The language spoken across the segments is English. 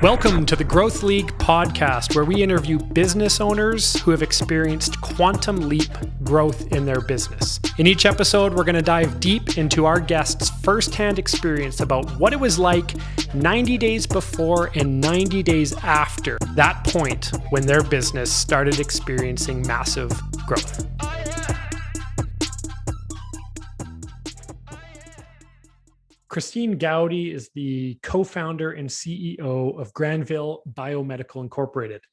Welcome to the Growth League podcast, where we interview business owners who have experienced quantum leap growth in their business. In each episode, we're going to dive deep into our guests' firsthand experience about what it was like 90 days before and 90 days after that point when their business started experiencing massive growth. Christine Goudie is the co-founder and CEO of Granville Biomedical Incorporated.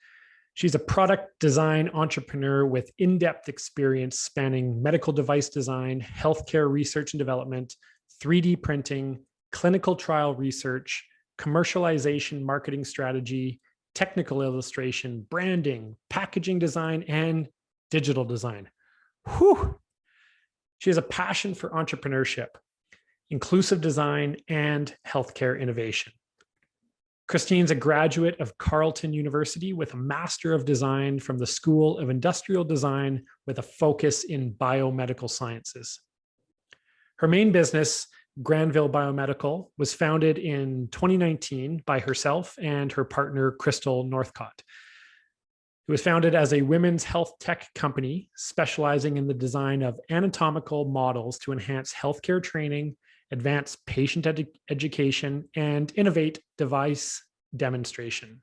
She's a product design entrepreneur with in-depth experience spanning medical device design, healthcare research and development, 3D printing, clinical trial research, commercialization marketing strategy, technical illustration, branding, packaging design, and digital design. Whew! She has a passion for entrepreneurship, inclusive design, and healthcare innovation. Christine's a graduate of Carleton University with a Master of Design from the School of Industrial Design with a focus in biomedical sciences. Her main business, Granville Biomedical, was founded in 2019 by herself and her partner, Crystal Northcott. It was founded as a women's health tech company specializing in the design of anatomical models to enhance healthcare training, advance patient education, and innovate device demonstration.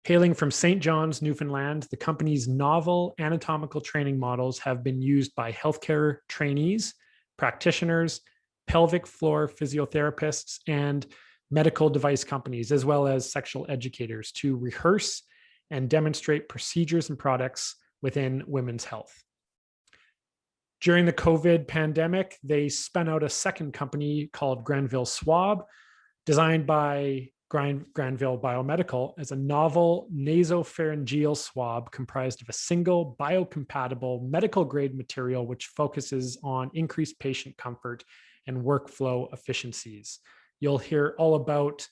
Hailing from St. John's, Newfoundland, the company's novel anatomical training models have been used by healthcare trainees, practitioners, pelvic floor physiotherapists, and medical device companies, as well as sexual educators, to rehearse and demonstrate procedures and products within women's health. During the COVID pandemic, they spun out a second company called Granville Swab, designed by Granville Biomedical as a novel nasopharyngeal swab comprised of a single biocompatible medical grade material which focuses on increased patient comfort and workflow efficiencies. You'll hear all about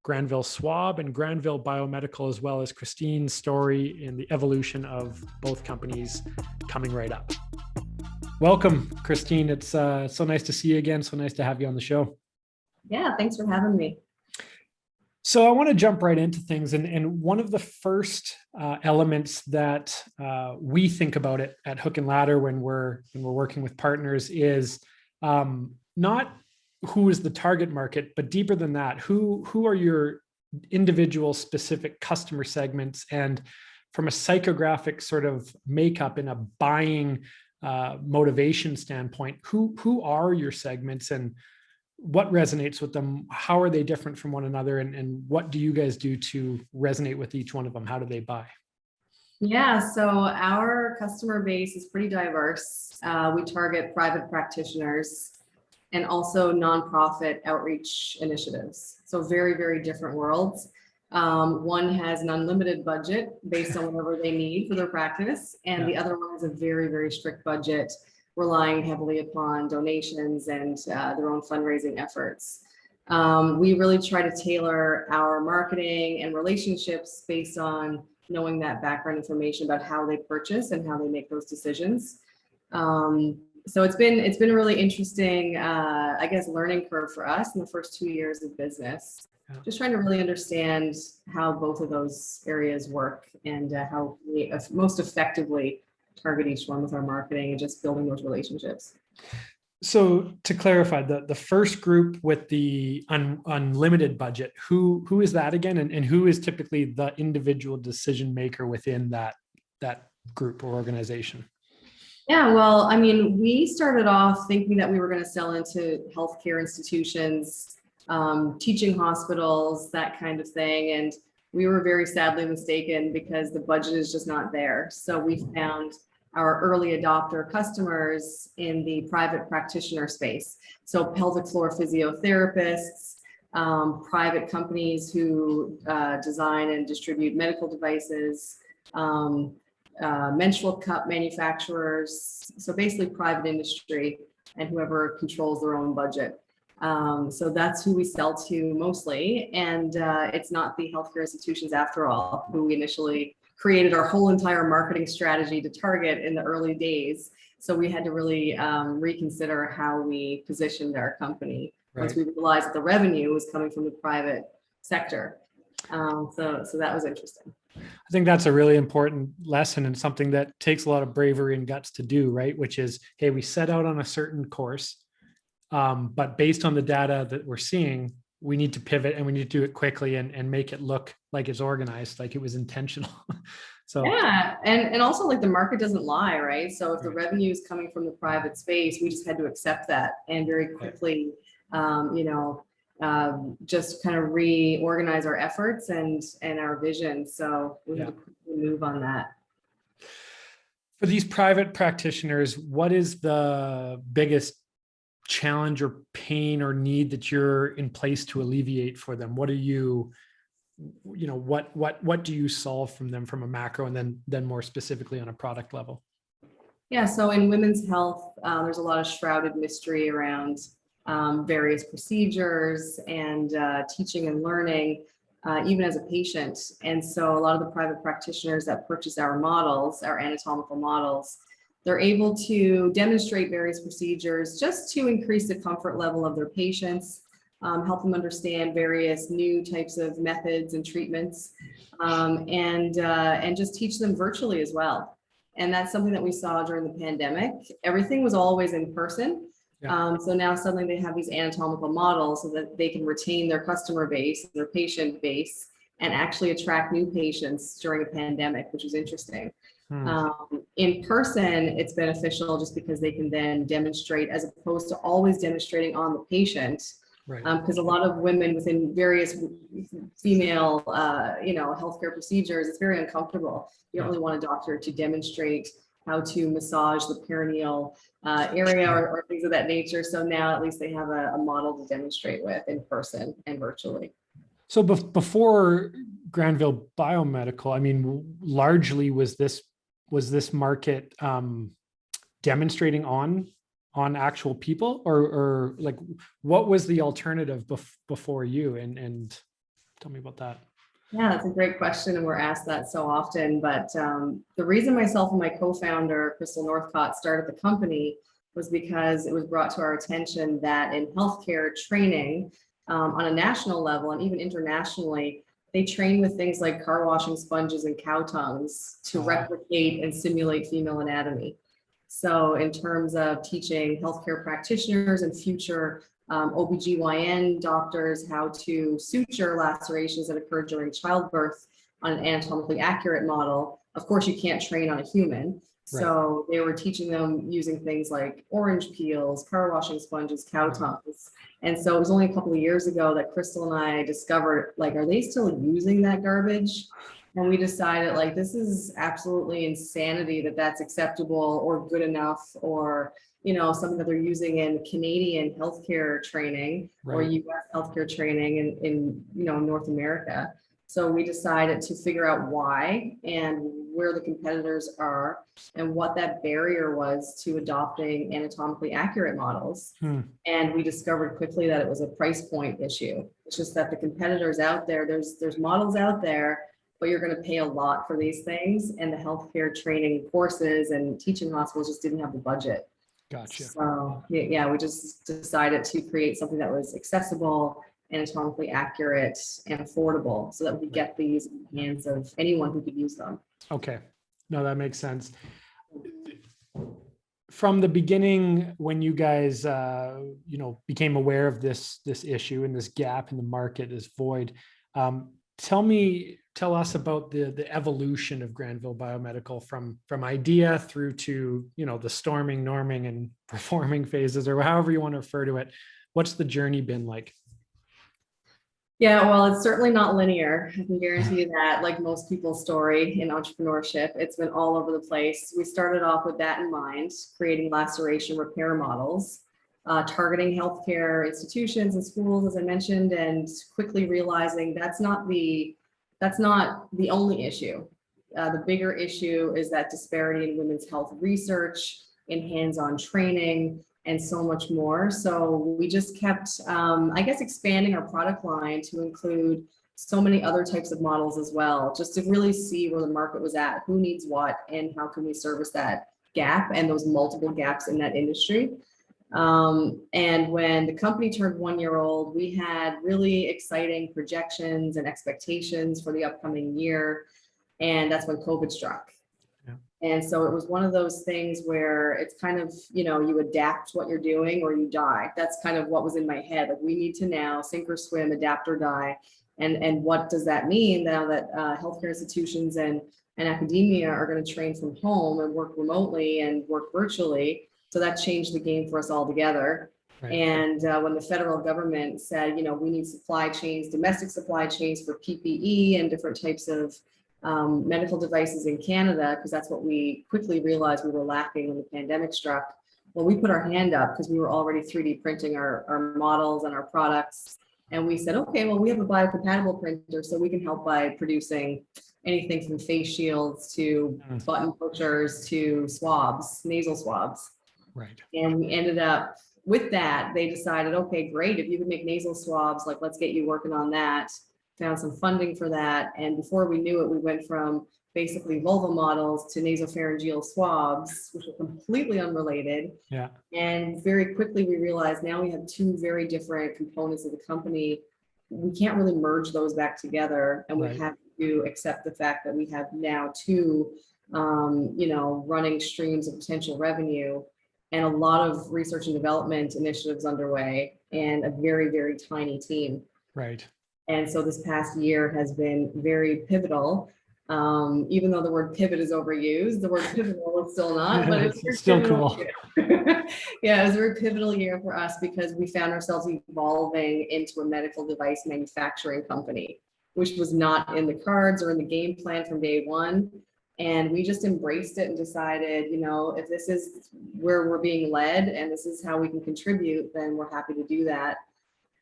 Granville Swab and Granville Biomedical, as well as Christine's story in the evolution of both companies coming right up. Welcome, Christine. It's so nice to see you again. So nice to have you on the show. Yeah, thanks for having me. So I want to jump right into things. And one of the first elements that we think about it at Hook and Ladder when we're working with partners is not who is the target market, but deeper than that, who are your individual specific customer segments, and from a psychographic sort of makeup in a buying motivation standpoint, who are your segments and what resonates with them? How are they different from one another? And what do you guys do to resonate with each one of them? How do they buy? Yeah, so our customer base is pretty diverse. We target private practitioners and also nonprofit outreach initiatives. So very, very different worlds. One has an unlimited budget based on whatever they need for their practice, and the other one has a very, very strict budget, relying heavily upon donations and their own fundraising efforts. We really try to tailor our marketing and relationships based on knowing that background information about how they purchase and how they make those decisions. So it's been a really interesting, I guess, learning curve for us in the first 2 years of business. Just trying to really understand how both of those areas work and how we most effectively target each one with our marketing and just building those relationships. So to clarify, the first group with the unlimited budget, who is that again? And who is typically the individual decision maker within that group or organization? Yeah, well, I mean, we started off thinking that we were going to sell into healthcare institutions, teaching hospitals, that kind of thing. And we were very sadly mistaken because the budget is just not there. So we found our early adopter customers in the private practitioner space. So pelvic floor physiotherapists, private companies who design and distribute medical devices, menstrual cup manufacturers. So basically private industry and whoever controls their own budget. So that's who we sell to mostly. And it's not the healthcare institutions after all, who we initially created our whole entire marketing strategy to target in the early days. So we had to really reconsider how we positioned our company once we realized that the revenue was coming from the private sector. So that was interesting. I think that's a really important lesson and something that takes a lot of bravery and guts to do, right? Which is, hey, we set out on a certain course, but based on the data that we're seeing, we need to pivot and we need to do it quickly and make it look like it's organized, like it was intentional. So yeah, and also like the market doesn't lie, right? So if the right. revenue is coming from the private space, we just had to accept that and very quickly, just kind of reorganize our efforts and our vision. So we had to quickly move on that. For these private practitioners, what is the biggest challenge or pain or need that you're in place to alleviate for them? What are you know, what do you solve from them from a macro and then more specifically on a product level? Yeah, so in women's health, there's a lot of shrouded mystery around various procedures and teaching and learning, even as a patient. And so a lot of the private practitioners that purchase our models, our anatomical models, they're able to demonstrate various procedures just to increase the comfort level of their patients, help them understand various new types of methods and treatments, and just teach them virtually as well. And that's something that we saw during the pandemic. Everything was always in person. Yeah. So now suddenly they have these anatomical models so that they can retain their customer base, their patient base, and actually attract new patients during a pandemic, which was interesting. In person, it's beneficial just because they can then demonstrate as opposed to always demonstrating on the patient. Right. Because a lot of women within various female, healthcare procedures, it's very uncomfortable. You don't really want a doctor to demonstrate how to massage the perineal area or things of that nature. So now at least they have a model to demonstrate with in person and virtually. So before Granville Biomedical, I mean, largely was this market demonstrating on actual people, or like what was the alternative before you? And tell me about that. Yeah, that's a great question, and we're asked that so often. But the reason myself and my co-founder, Crystal Northcott, started the company was because it was brought to our attention that in healthcare training, on a national level and even internationally, they train with things like car washing sponges and cow tongues to replicate and simulate female anatomy. So in terms of teaching healthcare practitioners and future OBGYN doctors how to suture lacerations that occur during childbirth on an anatomically accurate model, of course you can't train on a human. So they were teaching them using things like orange peels, car washing sponges, cow tongues. And so it was only a couple of years ago that Crystal and I discovered, like, are they still using that garbage? And we decided, like, this is absolutely insanity that that's acceptable or good enough, or, something that they're using in Canadian healthcare training or US healthcare training in North America. So we decided to figure out why and where the competitors are and what that barrier was to adopting anatomically accurate models. And we discovered quickly that it was a price point issue. It's just that the competitors out there, there's models out there, but you're going to pay a lot for these things. And the healthcare training courses and teaching hospitals just didn't have the budget. Gotcha. So yeah, we just decided to create something that was accessible, anatomically accurate, and affordable so that we could get these in the hands of anyone who could use them. Okay. No, that makes sense. From the beginning, when you guys, became aware of this issue and this gap in the market, this void, tell us about the evolution of Granville Biomedical from idea through to, the storming, norming, and performing phases, or however you want to refer to it. What's the journey been like? Yeah, well, it's certainly not linear. I can guarantee you that, like most people's story in entrepreneurship, it's been all over the place. We started off with that in mind, creating laceration repair models, targeting healthcare institutions and schools, as I mentioned, and quickly realizing that's not the only issue. The bigger issue is that disparity in women's health research, in hands-on training, and so much more. So we just kept, expanding our product line to include so many other types of models as well, just to really see where the market was at, who needs what, and how can we service that gap and those multiple gaps in that industry. And when the company turned 1 year old, we had really exciting projections and expectations for the upcoming year. And that's when COVID struck. Yeah. And so it was one of those things where it's kind of, you adapt what you're doing or you die. That's kind of what was in my head. Like, we need to now sink or swim, adapt or die. And what does that mean now that healthcare institutions and academia are going to train from home and work remotely and work virtually? So that changed the game for us all together. Right. And when the federal government said, we need supply chains, domestic supply chains for PPE and different types of medical devices in Canada, because that's what we quickly realized we were lacking when the pandemic struck. Well, we put our hand up because we were already 3D printing our models and our products. And we said, okay, well, we have a biocompatible printer, so we can help by producing anything from face shields to button pushers to swabs, nasal swabs. Right. And we ended up with that. They decided, okay, great. If you can make nasal swabs, like, let's get you working on that. Found some funding for that. And before we knew it, we went from basically vulva models to nasopharyngeal swabs, which were completely unrelated. Yeah. And very quickly we realized now we have two very different components of the company. We can't really merge those back together. And we have to accept the fact that we have now two, running streams of potential revenue and a lot of research and development initiatives underway and a very, very tiny team. Right. And so this past year has been very pivotal. Even though the word pivot is overused, the word pivotal is still not, but it's still cool. Yeah, it was a very pivotal year for us because we found ourselves evolving into a medical device manufacturing company, which was not in the cards or in the game plan from day one. And we just embraced it and decided, if this is where we're being led and this is how we can contribute, then we're happy to do that,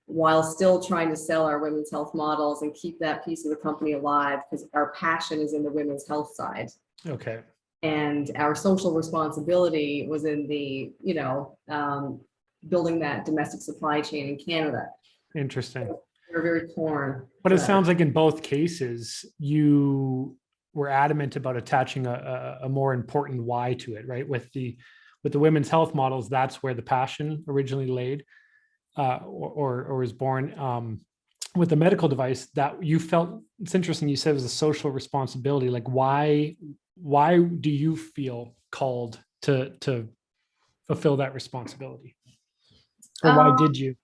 while still trying to sell our women's health models and keep that piece of the company alive, because our passion is in the women's health side. Okay. And our social responsibility was in the, building that domestic supply chain in Canada. Interesting. So we're very torn. But it sounds like in both cases, you were adamant about attaching a more important why to it, right? With the women's health models, that's where the passion originally laid. Or was born. With the medical device, that you felt, it's interesting, you said it was a social responsibility. Like, why do you feel called to fulfill that responsibility? Or why did you?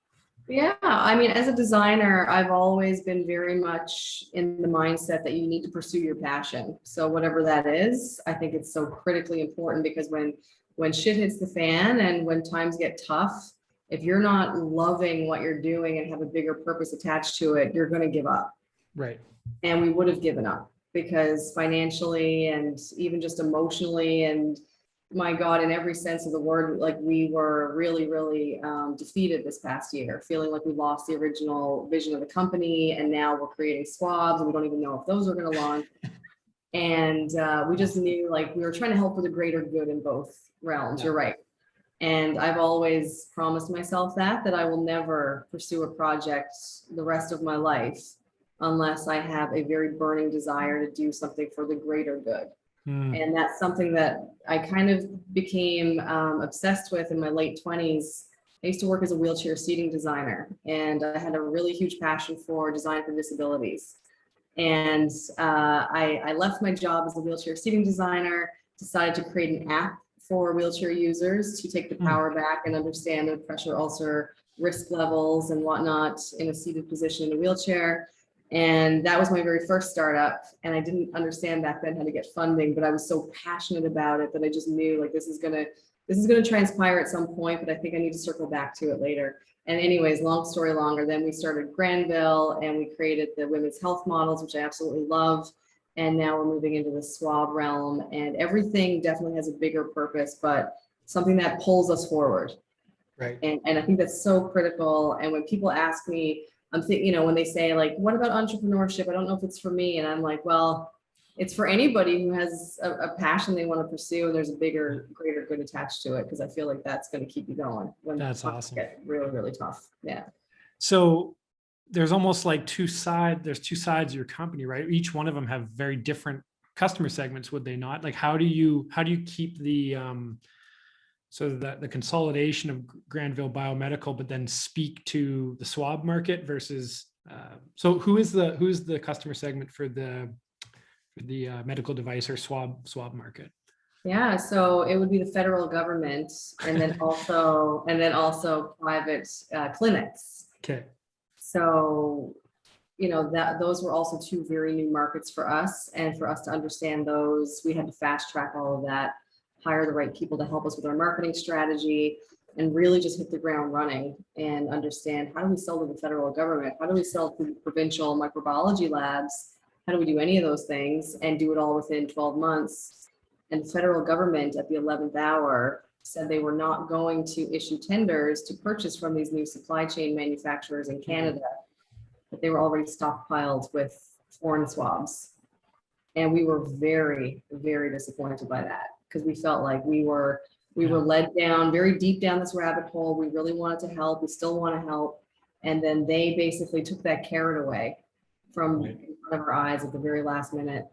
Yeah, I mean, as a designer, I've always been very much in the mindset that you need to pursue your passion. So whatever that is, I think it's so critically important, because when shit hits the fan and when times get tough, if you're not loving what you're doing and have a bigger purpose attached to it, you're going to give up. Right. And we would have given up, because financially and even just emotionally, and my God, in every sense of the word, like, we were really, really defeated this past year, feeling like we lost the original vision of the company. And now we're creating swabs and we don't even know if those are going to launch. And we just knew, like, we were trying to help with a greater good in both realms. Yeah. You're right. And I've always promised myself that I will never pursue a project the rest of my life unless I have a very burning desire to do something for the greater good. And that's something that I kind of became obsessed with in my late 20s. I used to work as a wheelchair seating designer, and I had a really huge passion for design for disabilities. And I left my job as a wheelchair seating designer, decided to create an app for wheelchair users to take the power back and understand their pressure ulcer risk levels and whatnot in a seated position in a wheelchair. And that was my very first startup. And I didn't understand back then how to get funding, but I was so passionate about it that I just knew, like, this is gonna transpire at some point, but I think I need to circle back to it later. And anyways, long story longer, then we started Granville and we created the women's health models, which I absolutely love. And now we're moving into the swab realm, and everything definitely has a bigger purpose, but something that pulls us forward. Right. And I think that's so critical. And when people ask me, I'm thinking, when they say, like, what about entrepreneurship? I don't know if it's for me. And I'm like, well, it's for anybody who has a passion they want to pursue, and there's a bigger, greater good attached to it, because I feel like that's going to keep you going when that's awesome. Get really, really tough. Yeah. So there's almost like there's two sides of your company, right? Each one of them have very different customer segments, would they not? Like, how do you keep the so that the consolidation of Granville Biomedical, but then speak to the swab market versus. So who's the customer segment for the medical device or swab market? Yeah, so it would be the federal government, and then also private clinics. Okay. So, that those were also two very new markets for us, and for us to understand those, we had to fast track all of that, hire the right people to help us with our marketing strategy, and really just hit the ground running and understand, how do we sell to the federal government? How do we sell to provincial microbiology labs? How do we do any of those things and do it all within 12 months? And the federal government at the 11th hour said they were not going to issue tenders to purchase from these new supply chain manufacturers in Canada, that they were already stockpiled with foreign swabs. And we were very, very disappointed by that, because we felt like we were led down very deep down this rabbit hole. We really wanted to help. We still want to help. And then they basically took that carrot away from in front of our eyes at the very last minute.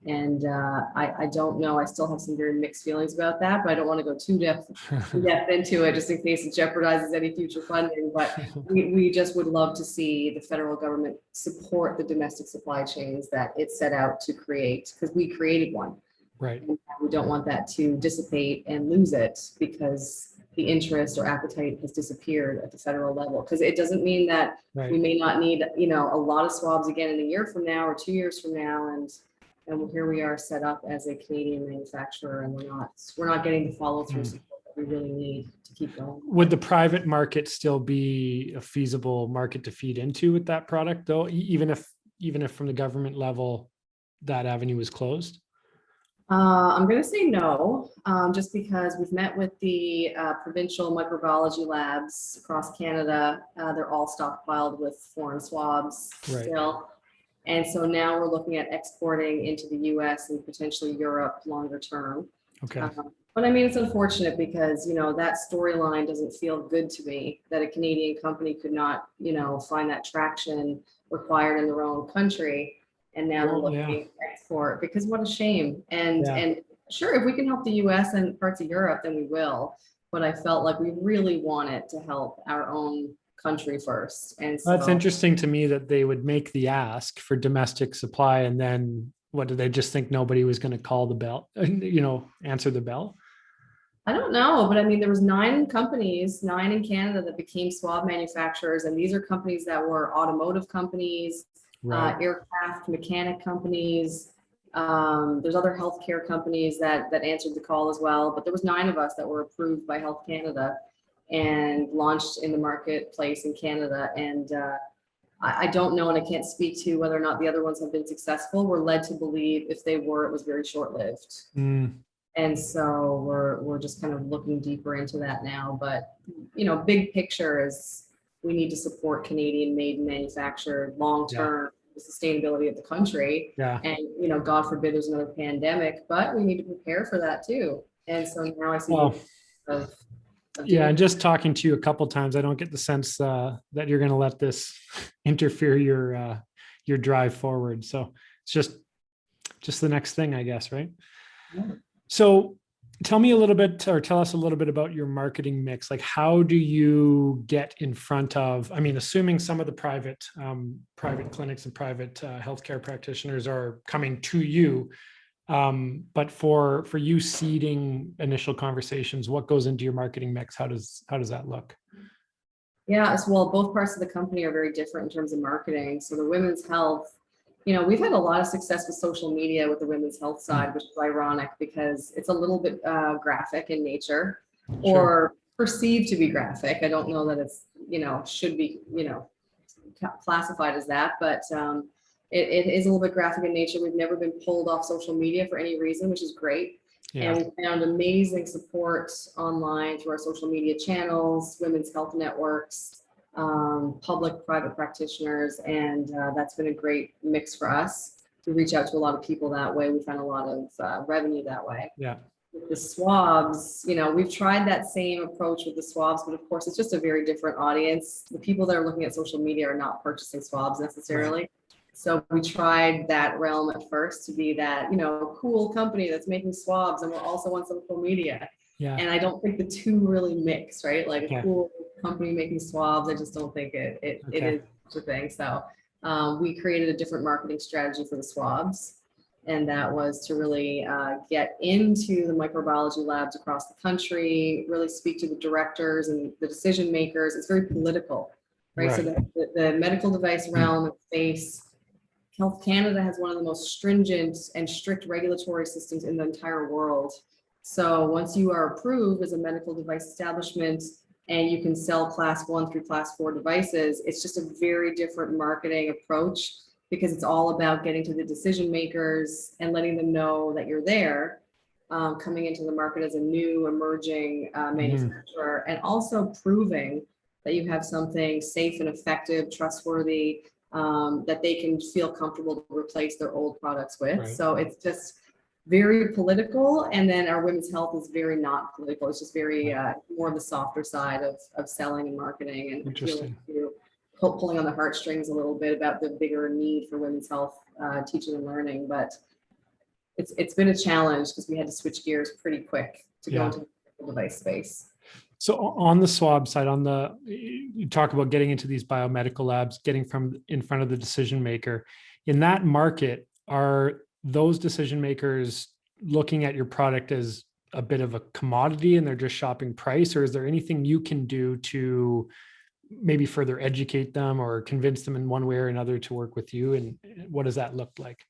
And I don't know, I still have some very mixed feelings about that, but I don't want to go too depth into it, just in case it jeopardizes any future funding. But we just would love to see the federal government support the domestic supply chains that it set out to create, because we created one. Right. And we don't want that to dissipate and lose it because the interest or appetite has disappeared at the federal level. Because it doesn't mean that we may not need, a lot of swabs again in a year from now or 2 years from now. And here we are set up as a Canadian manufacturer, and we're not getting the follow through support that we really need to keep going. Would the private market still be a feasible market to feed into with that product, though, even if from the government level that avenue was closed? I'm going to say no, just because we've met with the provincial microbiology labs across Canada. They're all stockpiled with foreign swabs still. And so now we're looking at exporting into the US and potentially Europe longer term. Okay. But I mean, it's unfortunate because, that storyline doesn't feel good to me, that a Canadian company could not, find that traction required in their own country. And now they're looking to export, because what a shame. And sure, if we can help the US and parts of Europe, then we will. But I felt like we really wanted to help our own country first. And so that's interesting to me that they would make the ask for domestic supply, and then what, did they just think nobody was going to call the bell, answer the bell? I don't know, but I mean, there was 9 companies, 9 in Canada, that became swab manufacturers, and these are companies that were automotive companies, aircraft mechanic companies. There's other healthcare companies that answered the call as well, but there was 9 of us that were approved by Health Canada and launched in the marketplace in Canada. And I don't know, and I can't speak to whether or not the other ones have been successful. We're led to believe if they were, it was very short-lived. And so we're just kind of looking deeper into that now. But, big picture is we need to support Canadian made and manufactured long-term, the sustainability of the country. And, God forbid there's another pandemic, but we need to prepare for that too. And so now I see and just talking to you a couple of times, I don't get the sense that you're going to let this interfere your drive forward. So it's just the next thing, I guess, right? So tell us a little bit about your marketing mix. Like, how do you get in front of, assuming some of the private clinics and private healthcare practitioners are coming to you, but for you seeding initial conversations, what goes into your marketing mix? How does that look? Yeah, well, both parts of the company are very different in terms of marketing. So the women's health, we've had a lot of success with social media with the women's health side, which is ironic because it's a little bit graphic in nature, or perceived to be graphic. I don't know that it's, should be, classified as that, but it is a little bit graphic in nature. We've never been pulled off social media for any reason, which is great. And we found amazing support online through our social media channels, women's health networks, public, private practitioners. And that's been a great mix for us to reach out to a lot of people that way. We found a lot of revenue that way. With the swabs, we've tried that same approach with the swabs, but of course it's just a very different audience. The people that are looking at social media are not purchasing swabs necessarily. So we tried that realm at first to be that, cool company that's making swabs, and we're also on social media. Yeah. And I don't think the two really mix, right? Like a Okay. cool company making swabs, I just don't think it Okay. is such a thing. So we created a different marketing strategy for the swabs. And that was to really get into the microbiology labs across the country, really speak to the directors and the decision makers. It's very political, right? So Right. the medical device realm and space, Health Canada has one of the most stringent and strict regulatory systems in the entire world. So once you are approved as a medical device establishment and you can sell class 1 through class 4 devices, it's just a very different marketing approach because it's all about getting to the decision makers and letting them know that you're there, coming into the market as a new emerging manufacturer, and also proving that you have something safe and effective, trustworthy, that they can feel comfortable to replace their old products with. Right. So it's just very political. And then our women's health is very not political. It's just very more of the softer side of selling and marketing, and Interesting. pulling on the heartstrings a little bit about the bigger need for women's health teaching and learning. But it's been a challenge because we had to switch gears pretty quick to go into the device space. So on the swab side, you talk about getting into these biomedical labs, getting from in front of the decision maker. In that market, are those decision makers looking at your product as a bit of a commodity and they're just shopping price, or is there anything you can do to maybe further educate them or convince them in one way or another to work with you? And what does that look like?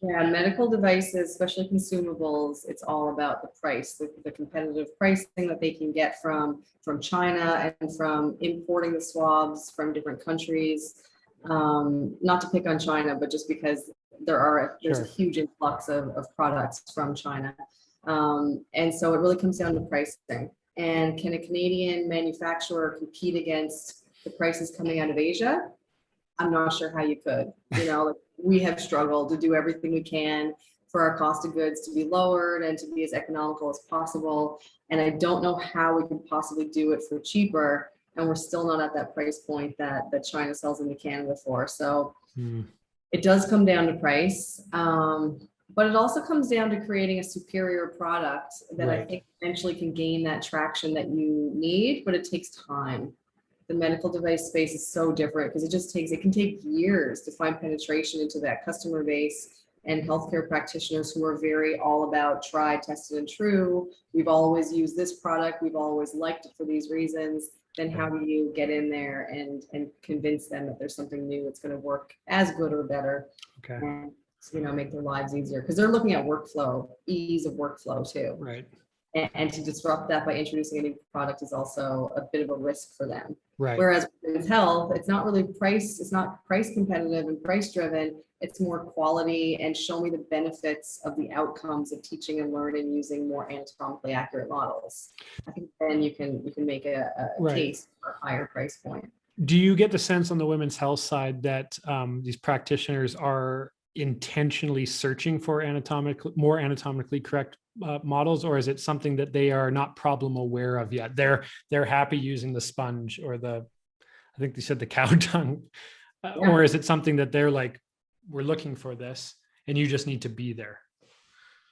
Yeah, medical devices, especially consumables, it's all about the price, the competitive pricing that they can get from China and from importing the swabs from different countries. Not to pick on China, but just because there's a huge influx of products from China. And so it really comes down to pricing. And can a Canadian manufacturer compete against the prices coming out of Asia? I'm not sure how you could. We have struggled to do everything we can for our cost of goods to be lowered and to be as economical as possible. And I don't know how we could possibly do it for cheaper. And we're still not at that price point that China sells into Canada for. So it does come down to price. But it also comes down to creating a superior product that I think eventually can gain that traction that you need, but it takes time. The medical device space is so different because it can take years to find penetration into that customer base and healthcare practitioners who are very all about tried, tested, and true. We've always used this product. We've always liked it for these reasons. Then how do you get in there and convince them that there's something new that's going to work as good or better? Okay. And, make their lives easier because they're looking at workflow, ease of workflow too. Right. And to disrupt that by introducing a new product is also a bit of a risk for them. Right. Whereas with health, it's not price competitive and price driven. It's more quality and show me the benefits of the outcomes of teaching and learning using more anatomically accurate models. I think then you can make a case for a higher price point. Do you get the sense on the women's health side that these practitioners are intentionally searching for more anatomically correct models, or is it something that they are not problem aware of yet? They're happy using the sponge or I think they said the cow tongue, or is it something that they're like, we're looking for this and you just need to be there?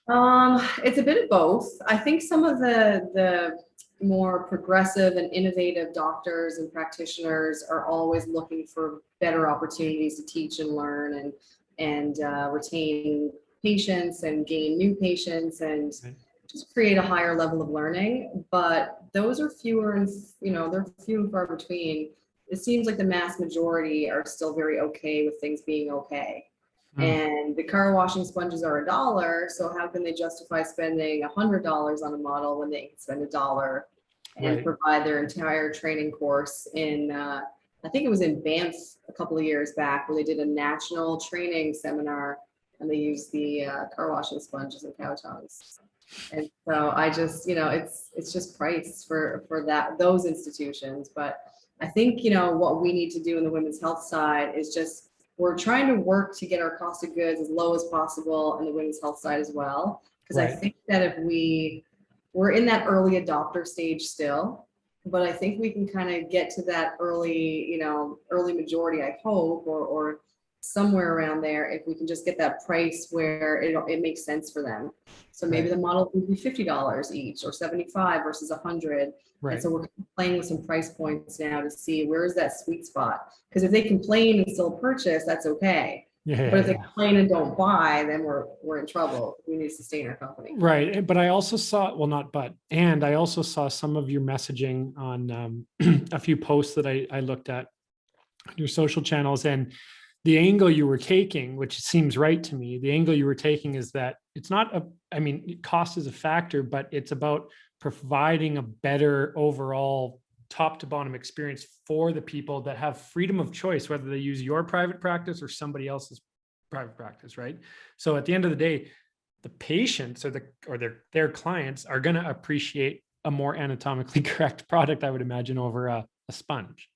It's a bit of both. I think some of the more progressive and innovative doctors and practitioners are always looking for better opportunities to teach and learn and retain patients and gain new patients and just create a higher level of learning. But those are fewer and they're few and far between. It seems like the mass majority are still very okay with things being okay. And the car washing sponges are $1, so how can they justify spending $100 on a model when they can spend $1 and provide their entire training course in I think it was in Banff a couple of years back where they did a national training seminar and they used the car washing sponges and cow tongues. And so I just, it's just price for those institutions. But I think, what we need to do in the women's health side is just, we're trying to work to get our cost of goods as low as possible on the women's health side as well. Because I think that if we're in that early adopter stage still, but I think we can kind of get to that early majority, I hope, or somewhere around there, if we can just get that price where it makes sense for them. So maybe Right. the model would be $50 each or 75 versus 100. And Right. so we're playing with some price points now to see where is that sweet spot. Because if they complain and still purchase, that's okay. Yeah. But if they Yeah. complain and don't buy, then we're in trouble. We need to sustain our company. Right. But I also saw, well, not but, and I also saw some of your messaging on a few posts that I looked at on your social channels, and the angle you were taking, which seems right to me, the angle you were taking is that it's not I mean, cost is a factor, but it's about providing a better overall top to bottom experience for the people that have freedom of choice, whether they use your private practice or somebody else's private practice, right? So at the end of the day, the patients or their clients are going to appreciate a more anatomically correct product, I would imagine, over a sponge.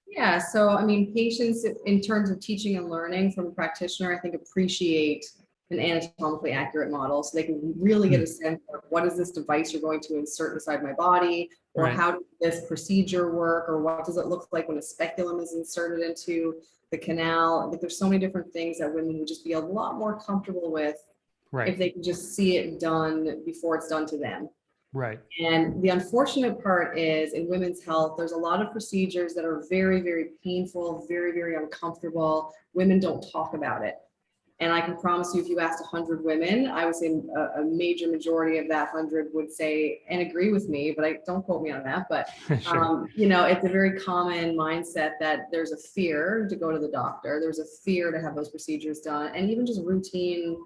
Yeah, so I mean, patients in terms of teaching and learning from a practitioner, I think appreciate an anatomically accurate model, so they can really get a sense of what is this device you're going to insert inside my body, or Right. how does this procedure work, or what does it look like when a speculum is inserted into the canal. Like, there's so many different things that women would just be a lot more comfortable with if Right. they can just see it done before it's done to them. Right. And the unfortunate part is, in women's health, there's a lot of procedures that are very, very painful, very, very uncomfortable. Women don't talk about it. And I can promise you, if you asked 100 women, I would say a major majority of that 100 would say and agree with me, but don't quote me on that. But, Sure. you know, it's a very common mindset that there's a fear to go to the doctor. There's a fear to have those procedures done, and even just routine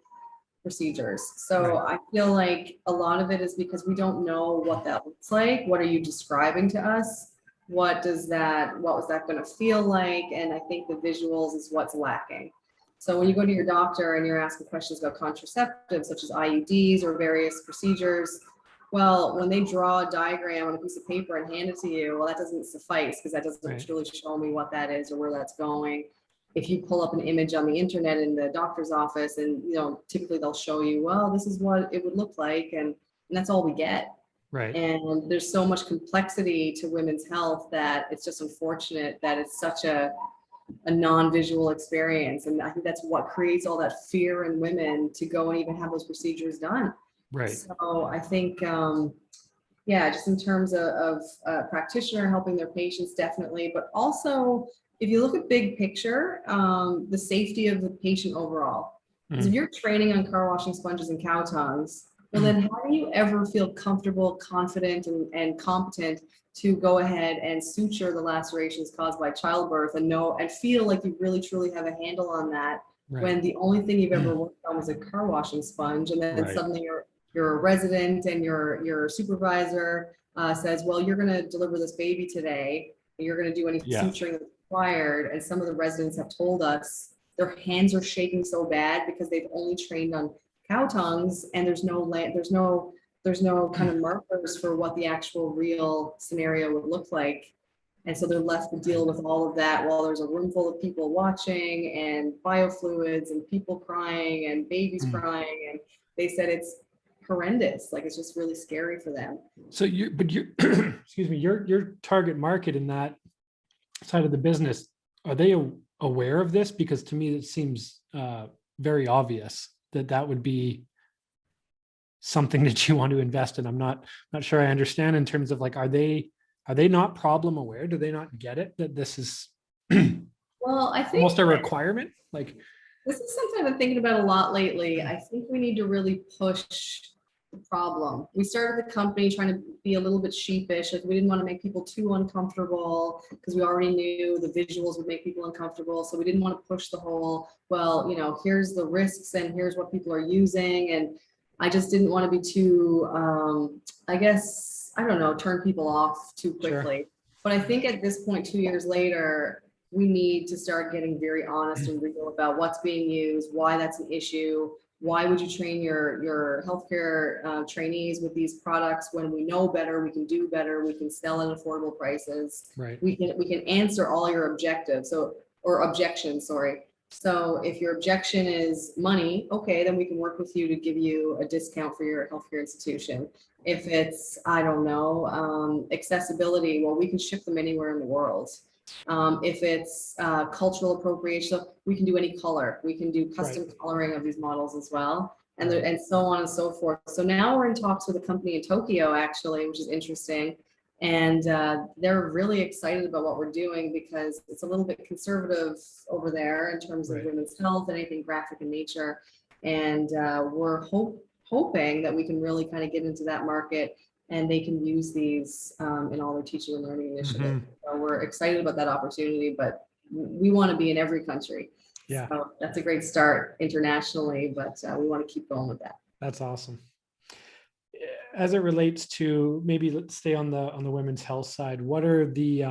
procedures. So Right. I feel like a lot of it is because we don't know what that looks like. What are you describing to us? What was that going to feel like? And I think the visuals is what's lacking. So when you go to your doctor and you're asking questions about contraceptives, such as IUDs or various procedures, well, when they draw a diagram on a piece of paper and hand it to you, well, that doesn't suffice, because that doesn't Right. really show me what that is or where that's going. If you pull up an image on the internet in the doctor's office, and typically they'll show you, well, this is what it would look like, and that's all we get. Right. And there's so much complexity to women's health that it's just unfortunate that it's such a non-visual experience. And I think that's what creates all that fear in women to go and even have those procedures done. Right. So I think, yeah, just in terms of a practitioner helping their patients, definitely, but also if you look at big picture, the safety of the patient overall. Because if you're training on car washing sponges and cow tongues, well, then how do you ever feel comfortable, confident, and competent to go ahead and suture the lacerations caused by childbirth and feel like you really truly have a handle on that, Right. when the only thing you've ever worked on was a car washing sponge, and then Right. suddenly you're a resident and your supervisor says, well, you're going to deliver this baby today, and you're going to do any suturing that's required. And some of the residents have told us their hands are shaking so bad because they've only trained on cow tongues, and there's no kind of markers for what the actual real scenario would look like. And so they're left to deal with all of that while there's a room full of people watching, and biofluids and people crying and babies crying. And they said it's horrendous. Like, it's just really scary for them. So excuse me, your target market in that side of the business, are they aware of this? Because to me, it seems very obvious that would be something that you want to invest in. I'm not sure I understand in terms of, like, are they not problem aware? Do they not get it that this is well, I think almost a requirement? Like, this is something I've been thinking about a lot lately. I think we need to really push the problem. We started the company trying to be a little bit sheepish. Like, we didn't want to make people too uncomfortable because we already knew the visuals would make people uncomfortable. So we didn't want to push the whole, well, here's the risks and here's what people are using. And I just didn't want to be too, I guess, I don't know, turn people off too quickly. Sure. But I think at this point, 2 years later, we need to start getting very honest and real about what's being used, why that's an issue. Why would you train your healthcare trainees with these products when we know better, we can do better, we can sell at affordable prices. Right. We can answer all your objectives, or objections, sorry. So if your objection is money, okay, then we can work with you to give you a discount for your healthcare institution. If it's, I don't know, accessibility, well, we can ship them anywhere in the world. If it's cultural appropriation, we can do any color. We can do custom coloring of these models as well, and so on and so forth. So now we're in talks with a company in Tokyo, actually, which is interesting. And they're really excited about what we're doing because it's a little bit conservative over there in terms of women's health and anything graphic in nature. And we're hoping that we can really kind of get into that market and they can use these in all their teaching and learning initiatives. So we're excited about that opportunity, but we want to be in every country. Yeah. So that's a great start internationally, but we want to keep going with that. That's awesome. As it relates to, maybe let's stay on the women's health side, what are the,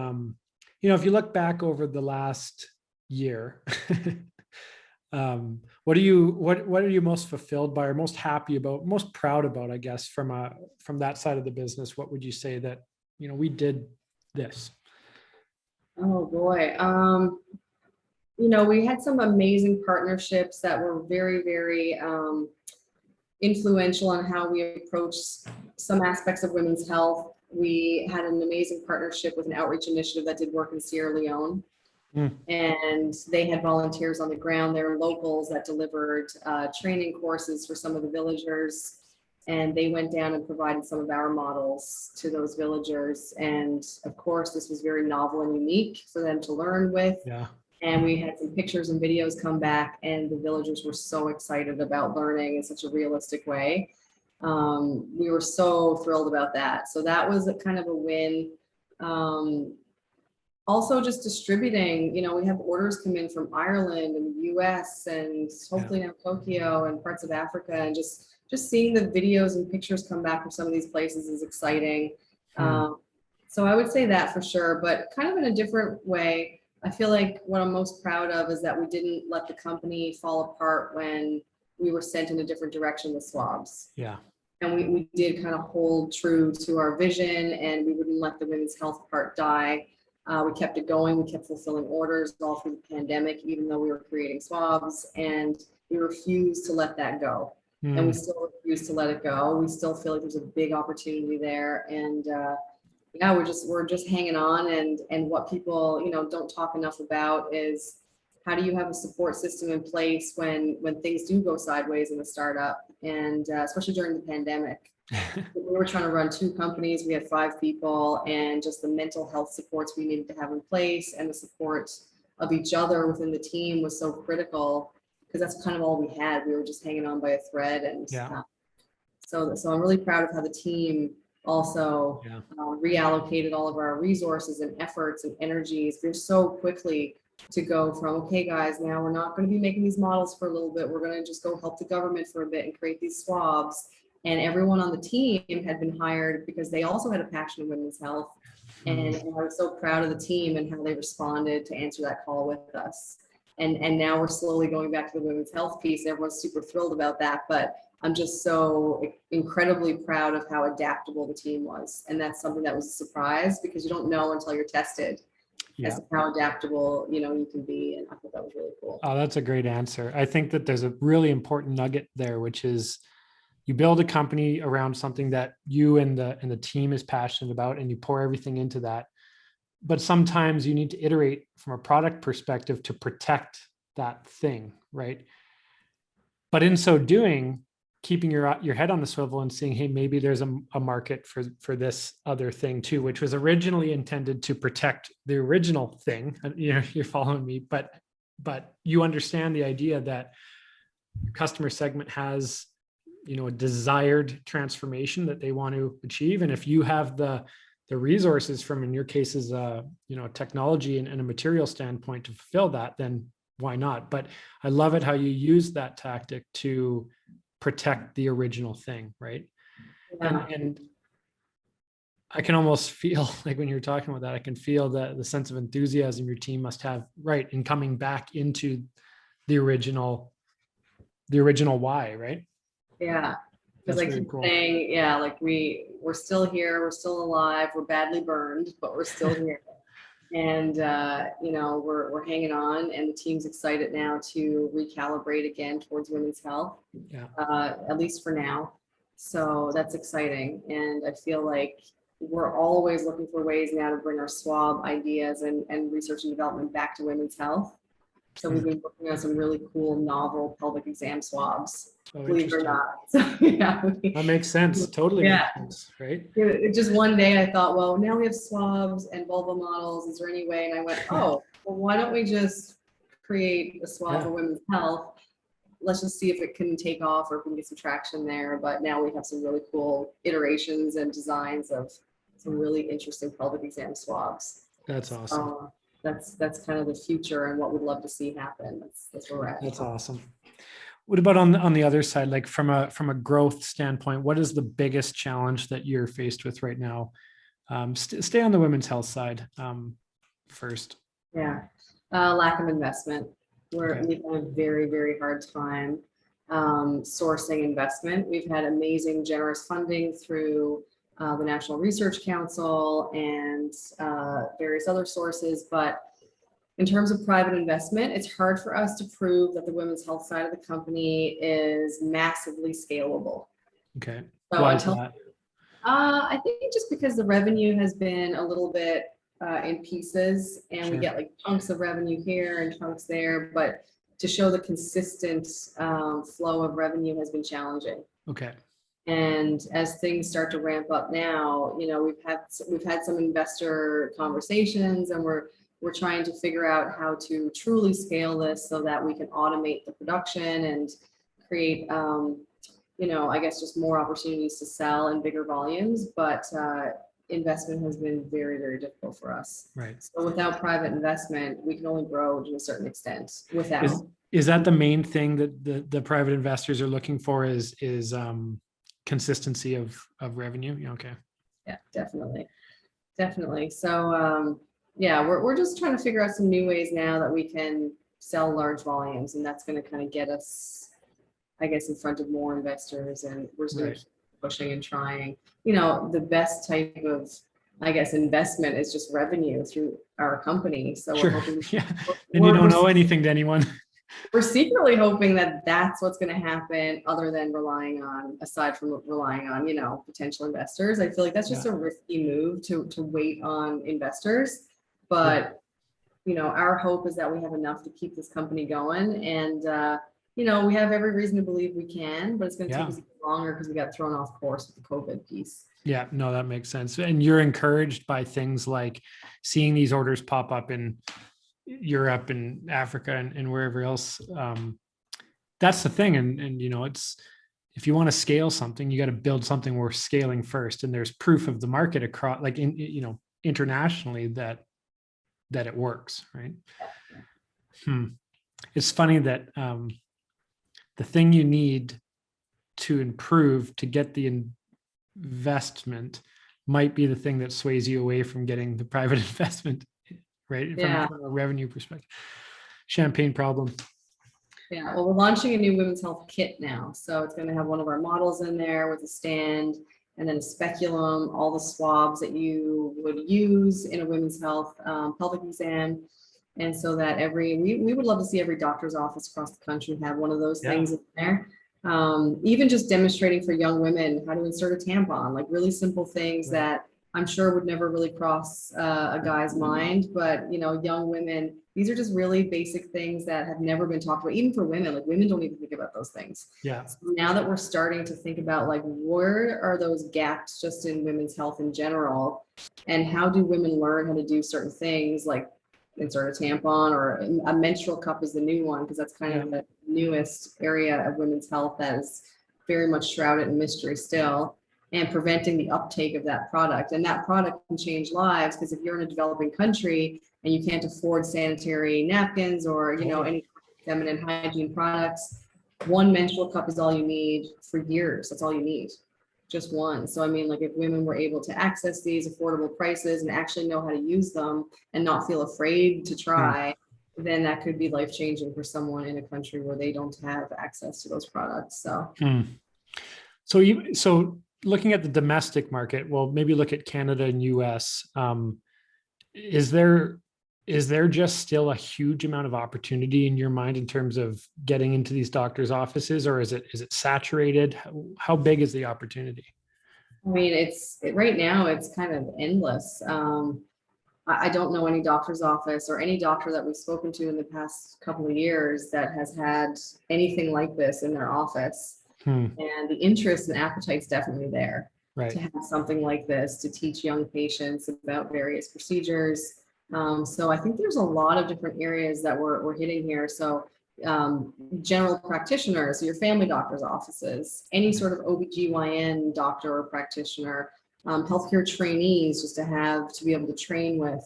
if you look back over the last year, what are you most fulfilled by or most happy about, most proud about, I guess, from that side of the business? What would you say that, we did this? Oh boy. We had some amazing partnerships that were very, very influential on how we approached some aspects of women's health. We had an amazing partnership with an outreach initiative that did work in Sierra Leone. And they had volunteers on the ground. There were locals that delivered training courses for some of the villagers. And they went down and provided some of our models to those villagers. And of course, this was very novel and unique for them to learn with. Yeah. And we had some pictures and videos come back, and the villagers were so excited about learning in such a realistic way. We were so thrilled about that. So that was a kind of a win. Also just distributing, we have orders come in from Ireland and the US and hopefully now Tokyo and parts of Africa, and just seeing the videos and pictures come back from some of these places is exciting. So I would say that for sure, but kind of in a different way. I feel like what I'm most proud of is that we didn't let the company fall apart when we were sent in a different direction with swabs. Yeah. And we did kind of hold true to our vision, and we wouldn't let the women's health part die. We kept it going. We kept fulfilling orders all through the pandemic, even though we were creating swabs, and we refused to let that go. And we still refuse to let it go. We still feel like there's a big opportunity there. And yeah, we're just hanging on, and what people don't talk enough about is how do you have a support system in place when things do go sideways in a startup, and especially during the pandemic. We were trying to run 2 companies. We had 5 people, and just the mental health supports we needed to have in place and the support of each other within the team was so critical, because that's kind of all we had. We were just hanging on by a thread, and so I'm really proud of how the team also reallocated all of our resources and efforts and energies. We're so quickly to go from, okay, guys, now we're not going to be making these models for a little bit. We're going to just go help the government for a bit and create these swabs. And everyone on the team had been hired because they also had a passion in women's health. And I was so proud of the team and how they responded to answer that call with us. And now we're slowly going back to the women's health piece. Everyone's super thrilled about that, but I'm just so incredibly proud of how adaptable the team was. And that's something that was a surprise, because you don't know until you're tested as to how adaptable, you can be. And I thought that was really cool. Oh, that's a great answer. I think that there's a really important nugget there, which is you build a company around something that you and the team is passionate about, and you pour everything into that. But sometimes you need to iterate from a product perspective to protect that thing, right? But in so doing, keeping your head on the swivel and saying, hey, maybe there's a market for this other thing too, which was originally intended to protect the original thing. You're following me, but you understand the idea that your customer segment has, a desired transformation that they want to achieve. And if you have the resources from, in your cases, technology and a material standpoint to fulfill that, then why not? But I love it how you use that tactic to protect the original thing, right? Yeah. And I can almost feel like when you're talking about that, I can feel the sense of enthusiasm your team must have, right, in coming back into the original why, right? Yeah. Because I keep saying, we're still here, we're still alive, we're badly burned, but we're still here. And we're hanging on, and the team's excited now to recalibrate again towards women's health, at least for now. So that's exciting, and I feel like we're always looking for ways now to bring our swab ideas and research and development back to women's health. So we've been working on some really cool novel pelvic exam swabs, Oh, believe it or interesting. not. So yeah, That makes sense. Totally yeah. makes sense, right? Just one day I thought, well, now we have swabs and vulva models. Is there any way? And I went, oh, well, why don't we just create a swab for women's health? Let's just see if it can take off or if we can get some traction there. But now we have some really cool iterations and designs of some really interesting pelvic exam swabs. That's awesome. That's kind of the future and what we'd love to see happen. That's where we're at. That's awesome. What about on the other side, like from a growth standpoint, what is the biggest challenge that you're faced with right now? Stay on the women's health side first. Yeah, lack of investment. Okay. We've had a very, very hard time sourcing investment. We've had amazing, generous funding through the National Research Council and various other sources. But in terms of private investment, it's hard for us to prove that the women's health side of the company is massively scalable. Okay. So Why is that? I think just because the revenue has been a little bit in pieces, and Sure. we get like chunks of revenue here and chunks there, but to show the consistent flow of revenue has been challenging. Okay. And as things start to ramp up now, you know, we've had some investor conversations, and we're trying to figure out how to truly scale this so that we can automate the production and create you know, I guess just more opportunities to sell in bigger volumes. But investment has been very, very difficult for us. Right. So without private investment, we can only grow to a certain extent without. Is that the main thing that the private investors are looking for is consistency of revenue? Yeah, okay. Yeah, definitely. So yeah, we're just trying to figure out some new ways now that we can sell large volumes, and that's going to kind of get us, I guess, in front of more investors, and we're just going to keep pushing and trying. You know, the best type of, I guess, investment is just revenue through our company. So Sure. we're hoping, yeah. Then you don't owe anything to anyone. We're secretly hoping that that's what's going to happen, other than aside from relying on, you know, potential investors. I feel like that's just a risky move to wait on investors. But, you know, our hope is that we have enough to keep this company going. And, you know, we have every reason to believe we can, but it's going to take us longer because we got thrown off course with the COVID piece. Yeah, no, that makes sense. And you're encouraged by things like seeing these orders pop up in Europe and Africa and wherever else. That's the thing. And, you know, it's, if you want to scale something, you got to build something worth scaling first. And there's proof of the market across, like, you know, internationally that it works. Right. It's funny that the thing you need to improve to get the investment might be the thing that sways you away from getting the private investment, right? From a revenue perspective. Champagne problem. Yeah, well, we're launching a new women's health kit now. So it's going to have one of our models in there with a stand, and then a speculum, all the swabs that you would use in a women's health pelvic exam. And so that we would love to see every doctor's office across the country have one of those things in there. Even just demonstrating for young women how to insert a tampon, like really simple things that I'm sure would never really cross a guy's mind. But, you know, young women, these are just really basic things that have never been talked about, even for women. Like, women don't even think about those things. Yeah. So now that we're starting to think about, like, where are those gaps just in women's health in general, and how do women learn how to do certain things, like insert a tampon, or a menstrual cup is the new one, because that's kind of the newest area of women's health that is very much shrouded in mystery still, and preventing the uptake of that product. And that product can change lives, because if you're in a developing country and you can't afford sanitary napkins or, you know, any feminine hygiene products, one menstrual cup is all you need for years. That's all you need. Just one. So, I mean, like, if women were able to access these affordable prices and actually know how to use them and not feel afraid to try, then that could be life-changing for someone in a country where they don't have access to those products. So, so looking at the domestic market, well, maybe look at Canada and US. Is there just still a huge amount of opportunity in your mind in terms of getting into these doctors' offices, or is it saturated? How big is the opportunity? I mean, right now it's kind of endless. I don't know any doctor's office or any doctor that we've spoken to in the past couple of years that has had anything like this in their office. And the interest and appetite's definitely there Right. to have something like this to teach young patients about various procedures. So I think there's a lot of different areas that we're hitting here. So general practitioners, your family doctor's offices, any sort of OBGYN doctor or practitioner, healthcare trainees just to be able to train with,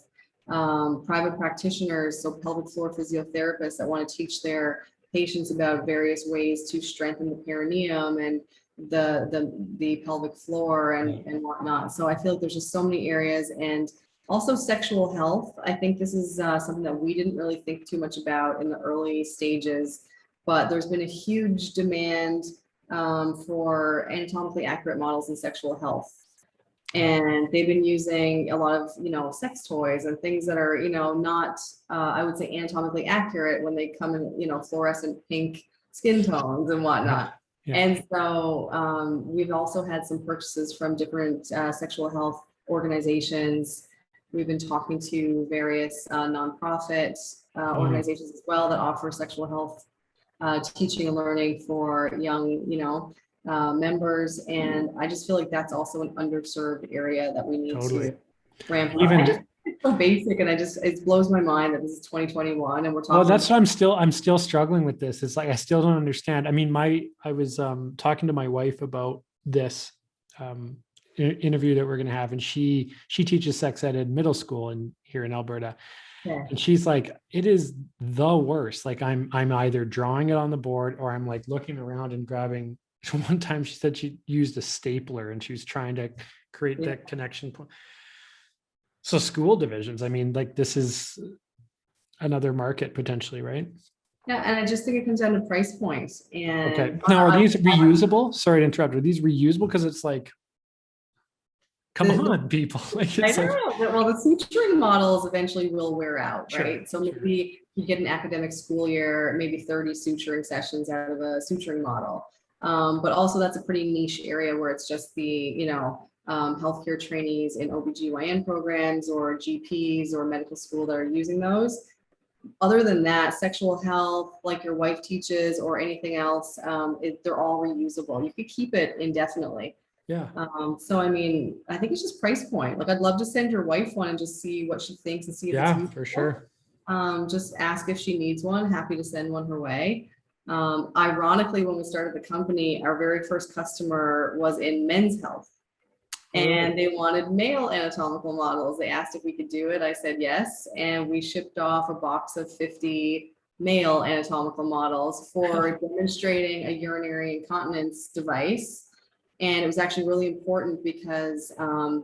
private practitioners, so pelvic floor physiotherapists that want to teach their patients about various ways to strengthen the perineum and the pelvic floor and whatnot. So I feel like there's just so many areas. And also sexual health. I think this is something that we didn't really think too much about in the early stages, but there's been a huge demand for anatomically accurate models in sexual health. And they've been using a lot of, sex toys and things that are, not, I would say anatomically accurate when they come in, fluorescent pink skin tones and whatnot. Yeah. And so we've also had some purchases from different sexual health organizations. We've been talking to various nonprofit organizations as well that offer sexual health teaching and learning for young, members. And I just feel like that's also an underserved area that we need to ramp up. It's so basic, and it blows my mind that this is 2021 and we're talking. Well, that's what I'm still struggling with this. It's like, I still don't understand. I mean, I was talking to my wife about this interview that we're going to have, and she teaches sex ed in middle school here in Alberta. Yeah. And she's like, it is the worst. Like I'm either drawing it on the board or I'm like looking around and grabbing. One time she said she used a stapler and she was trying to create that connection point. So school divisions, I mean, like this is another market potentially, right? Yeah, and I just think it comes down to price points. And okay, now are these reusable? Sorry to interrupt. Are these reusable? Because it's like, come on, people. Like, I know. Well, the suturing models eventually will wear out, right? Sure, So maybe you get an academic school year, maybe 30 suturing sessions out of a suturing model. But also that's a pretty niche area where it's just the, healthcare trainees in OBGYN programs or GPs or medical school that are using those. Other than that, sexual health, like your wife teaches or anything else, they're all reusable. You could keep it indefinitely. Yeah. So I mean, I think it's just price point. Like I'd love to send your wife one and just see what she thinks and see if it's useful. For sure. Just ask if she needs one. Happy to send one her way. Ironically, when we started the company, our very first customer was in men's health. And they wanted male anatomical models. They asked if we could do it. I said yes. And we shipped off a box of 50 male anatomical models for demonstrating a urinary incontinence device. And it was actually really important because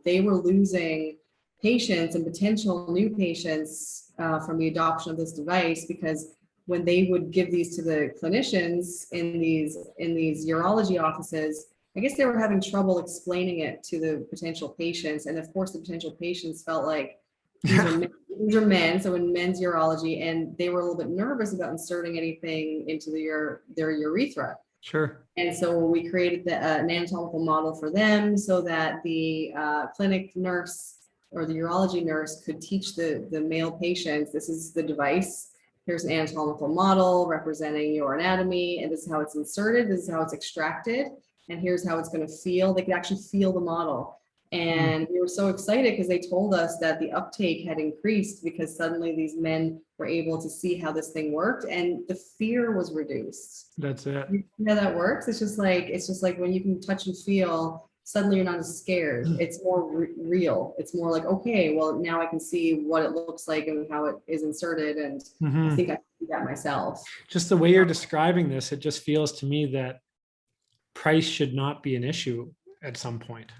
they were losing patients and potential new patients from the adoption of this device, because when they would give these to the clinicians in these urology offices, I guess they were having trouble explaining it to the potential patients. And of course, the potential patients felt like these are men, so in men's urology, and they were a little bit nervous about inserting anything into their urethra. Sure. And so we created an anatomical model for them so that the clinic nurse or the urology nurse could teach the male patients, this is the device. Here's an anatomical model representing your anatomy, and this is how it's inserted, this is how it's extracted, and here's how it's going to feel. They could actually feel the model. And we were so excited because they told us that the uptake had increased because suddenly these men were able to see how this thing worked and the fear was reduced. That's it. You know how that works? It's just like when you can touch and feel, suddenly you're not as scared. It's more real. It's more like, okay, well, now I can see what it looks like and how it is inserted. And I think I can do that myself. Just the way you're describing this, it just feels to me that price should not be an issue at some point.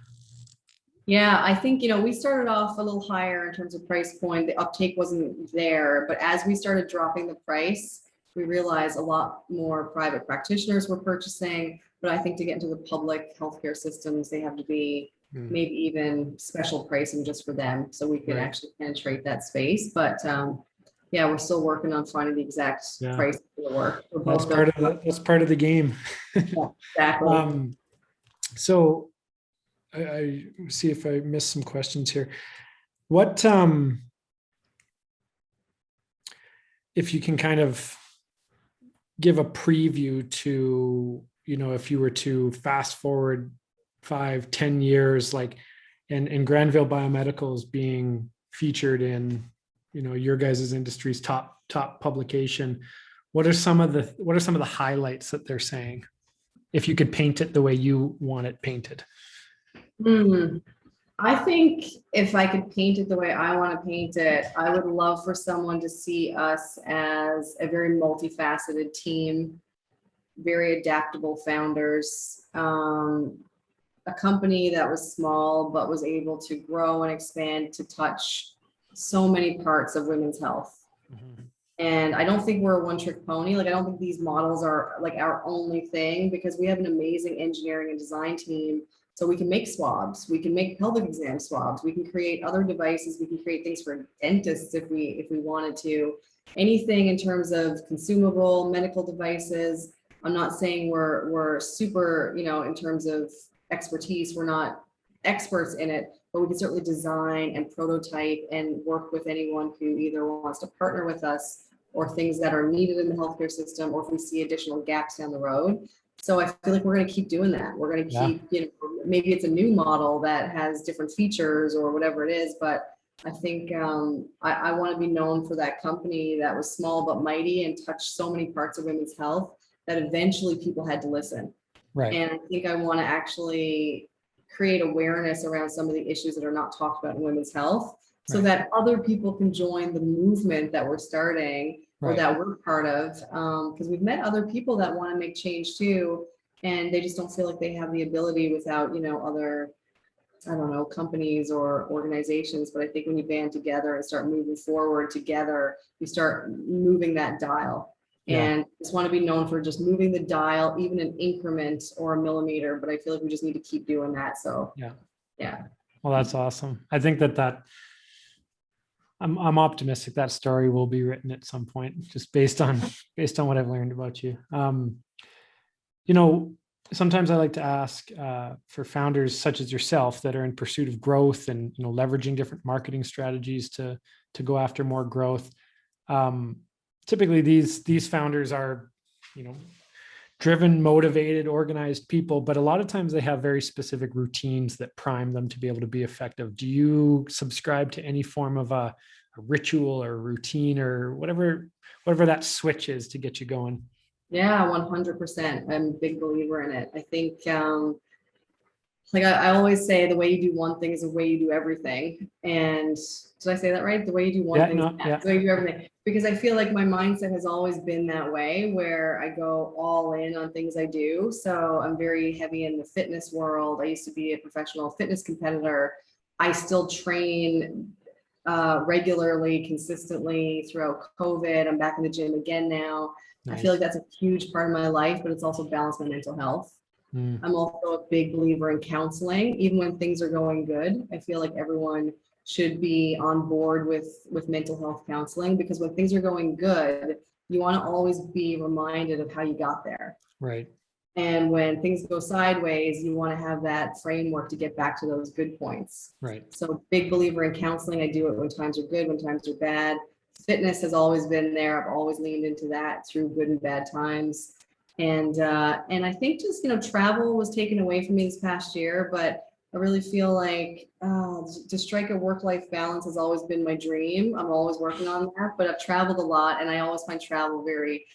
Yeah, I think, we started off a little higher in terms of price point. The uptake wasn't there, but as we started dropping the price, we realized a lot more private practitioners were purchasing. But I think to get into the public healthcare systems, they have to be maybe even special pricing just for them, so we can actually penetrate that space. But yeah, we're still working on finding the exact price for the work. That's part of the game. Yeah, exactly. So I see if I missed some questions here. What, if you can kind of give a preview to, if you were to fast forward 5-10 years, like, and Granville Biomedical is being featured in, your guys' industry's top publication. What are some of the highlights that they're saying? If you could paint it the way you want it painted. I think if I could paint it the way I want to paint it, I would love for someone to see us as a very multifaceted team, very adaptable founders, a company that was small but was able to grow and expand to touch so many parts of women's health. Mm-hmm. And I don't think we're a one-trick pony. Like, I don't think these models are like our only thing, because we have an amazing engineering and design team. So we can make swabs, we can make pelvic exam swabs, we can create other devices, we can create things for dentists if we wanted to. Anything in terms of consumable medical devices. I'm not saying we're super, in terms of expertise, we're not experts in it, but we can certainly design and prototype and work with anyone who either wants to partner with us, or things that are needed in the healthcare system, or if we see additional gaps down the road. So I feel like we're going to keep doing that. We're going to keep, maybe it's a new model that has different features or whatever it is, but I think I want to be known for that company that was small but mighty and touched so many parts of women's health that eventually people had to listen. Right. And I think I want to actually create awareness around some of the issues that are not talked about in women's health, so that other people can join the movement that we're starting, or that we're part of, because we've met other people that want to make change too, and they just don't feel like they have the ability without, other, I don't know, companies or organizations. But I think when you band together and start moving forward together, you start moving that dial. And just want to be known for just moving the dial, even an increment or a millimeter. But I feel like we just need to keep doing that. So yeah. Well, that's awesome. I think that I'm optimistic that story will be written at some point, just based on what I've learned about you. Sometimes I like to ask for founders such as yourself that are in pursuit of growth and leveraging different marketing strategies to go after more growth. Typically, these founders are, driven, motivated, organized people, but a lot of times they have very specific routines that prime them to be able to be effective. Do you subscribe to any form of a ritual or routine or whatever that switch is to get you going? Yeah, 100%. I'm a big believer in it. I think, like I always say, the way you do one thing is the way you do everything. And did I say that right? The way you do one thing is the way you do everything. Because I feel like my mindset has always been that way, where I go all in on things I do. So I'm very heavy in the fitness world. I used to be a professional fitness competitor. I still train regularly, consistently throughout COVID. I'm back in the gym again now. Nice. I feel like that's a huge part of my life, but it's also balanced my mental health. I'm also a big believer in counseling, even when things are going good. I feel like everyone should be on board with mental health counseling, because when things are going good, you want to always be reminded of how you got there. Right. And when things go sideways, you want to have that framework to get back to those good points. Right. So big believer in counseling. I do it when times are good, when times are bad. Fitness has always been there. I've always leaned into that through good and bad times. And I think just, travel was taken away from me this past year, but I really feel like to strike a work-life balance has always been my dream. I'm always working on that, but I've traveled a lot, and I always find travel very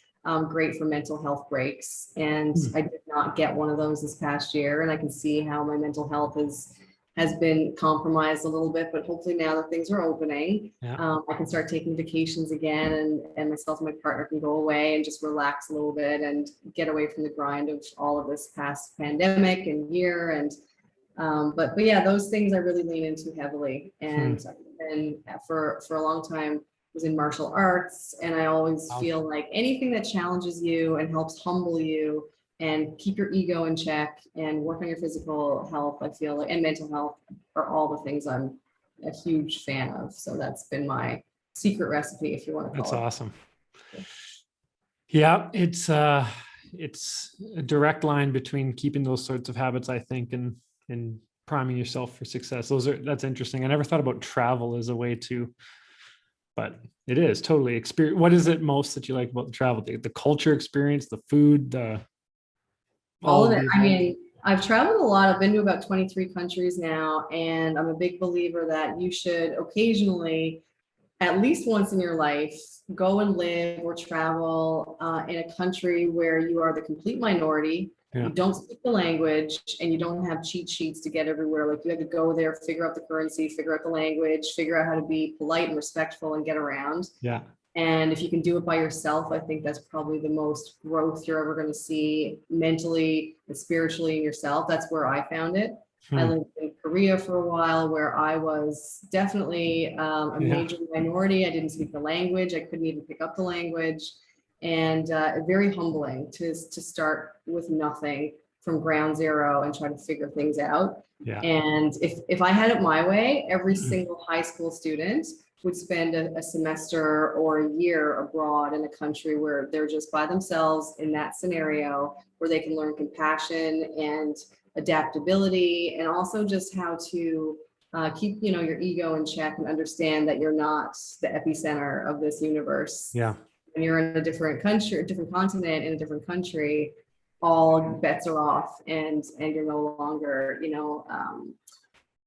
great for mental health breaks. And I did not get one of those this past year, and I can see how my mental health has been compromised a little bit, but hopefully now that things are opening, I can start taking vacations again, and myself and my partner can go away and just relax a little bit and get away from the grind of all of this past pandemic and year. And but yeah, those things I really lean into heavily. And for a long time was in martial arts, and I always feel like anything that challenges you and helps humble you and keep your ego in check and work on your physical health, I feel like, and mental health, are all the things I'm a huge fan of. So that's been my secret recipe, if you want to call it. That's awesome. Yeah, it's a direct line between keeping those sorts of habits, I think, and priming yourself for success. That's interesting. I never thought about travel as a way to, but it is totally experience. What is it most that you like about the travel? The culture experience, the food, All all of of it. the I above? mean, I've traveled a lot. I've been to about 23 countries now, and I'm a big believer that you should occasionally, at least once in your life, go and live or travel in a country where you are the complete minority. Yeah. You don't speak the language and you don't have cheat sheets to get everywhere. Like you have to go there, figure out the currency, figure out the language, figure out how to be polite and respectful and get around. Yeah. And if you can do it by yourself, I think that's probably the most growth you're ever going to see mentally and spiritually in yourself. That's where I found it. I Hmm. lived in Korea for a while where I was definitely a Yeah. major minority. I didn't speak the language. I couldn't even pick up the language. And very humbling to start with nothing from ground zero and try to figure things out. Yeah. And if I had it my way, every single high school student would spend a semester or a year abroad in a country where they're just by themselves in that scenario, where they can learn compassion and adaptability, and also just how to keep your ego in check and understand that you're not the epicenter of this universe. Yeah. When you're in a different country, a different continent, in a different country, all bets are off, and you're no longer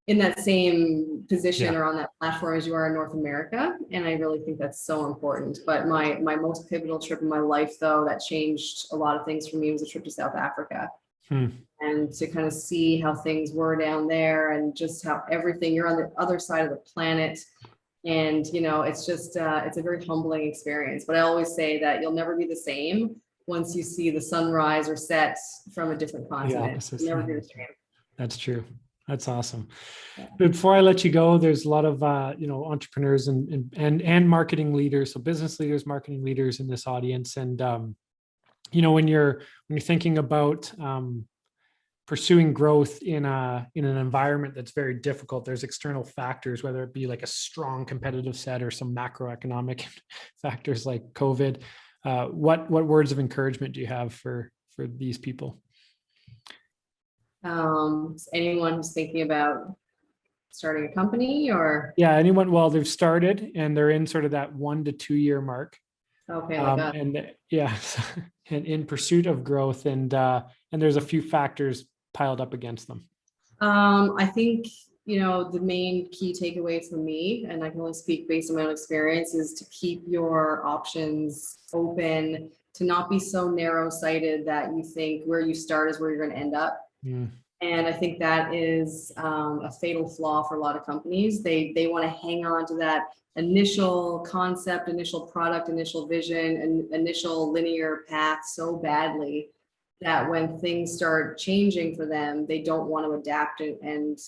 in that same position Yeah. or on that platform as you are in North America. And I really think that's so important. But my most pivotal trip in my life, though, that changed a lot of things for me, was a trip to South Africa. Hmm. And to kind of see how things were down there, and just how everything, you're on the other side of the planet. And, it's just, it's a very humbling experience. But I always say that you'll never be the same once you see the sunrise or set from a different continent. You'll never be the same. That's true. That's awesome. Yeah. Before I let you go, there's a lot of entrepreneurs and marketing leaders, so business leaders, marketing leaders in this audience. And when you're thinking about pursuing growth in an environment that's very difficult, there's external factors, whether it be like a strong competitive set or some macroeconomic factors like COVID. What words of encouragement do you have for these people? Anyone who's thinking about starting a company, or anyone, well, they've started and they're in sort of that 1 to 2 year mark, okay, and and in pursuit of growth, and there's a few factors piled up against them. I think the main key takeaway for me, and I can only speak based on my own experience, is to keep your options open, to not be so narrow-sighted that you think where you start is where you're going to end up. Mm. And I think that is a fatal flaw for a lot of companies. They want to hang on to that initial concept, initial product, initial vision, and initial linear path so badly that when things start changing for them, they don't want to adapt and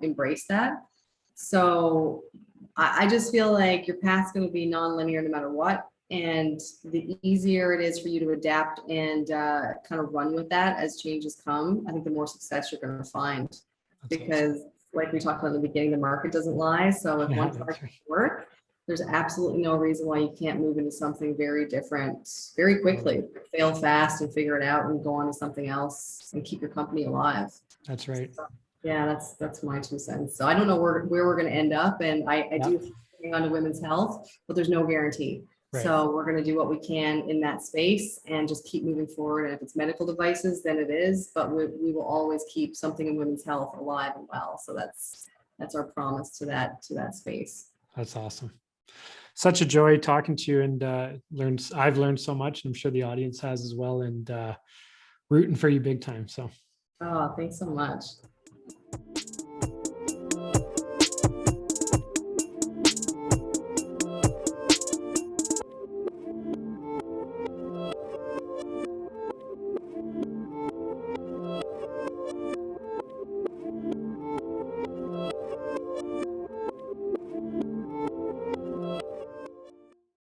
embrace that. So I just feel like your path's going to be non-linear no matter what. And the easier it is for you to adapt and kind of run with that as changes come, I think the more success you're going to find. That's Because awesome. like we talked about in the beginning, the market doesn't lie. So if one part doesn't work, there's absolutely no reason why you can't move into something very different very quickly. Fail fast and figure it out and go on to something else and keep your company alive. That's right. So, yeah, that's my 2 cents. So I don't know where we're going to end up, and I do hang on to women's health, but there's no guarantee. Right. So we're going to do what we can in that space and just keep moving forward. And if it's medical devices, then it is, but we will always keep something in women's health alive and well. So that's our promise to that space. That's awesome. Such a joy talking to you, and I've learned so much, and I'm sure the audience has as well, and rooting for you big time. So Oh, thanks so much.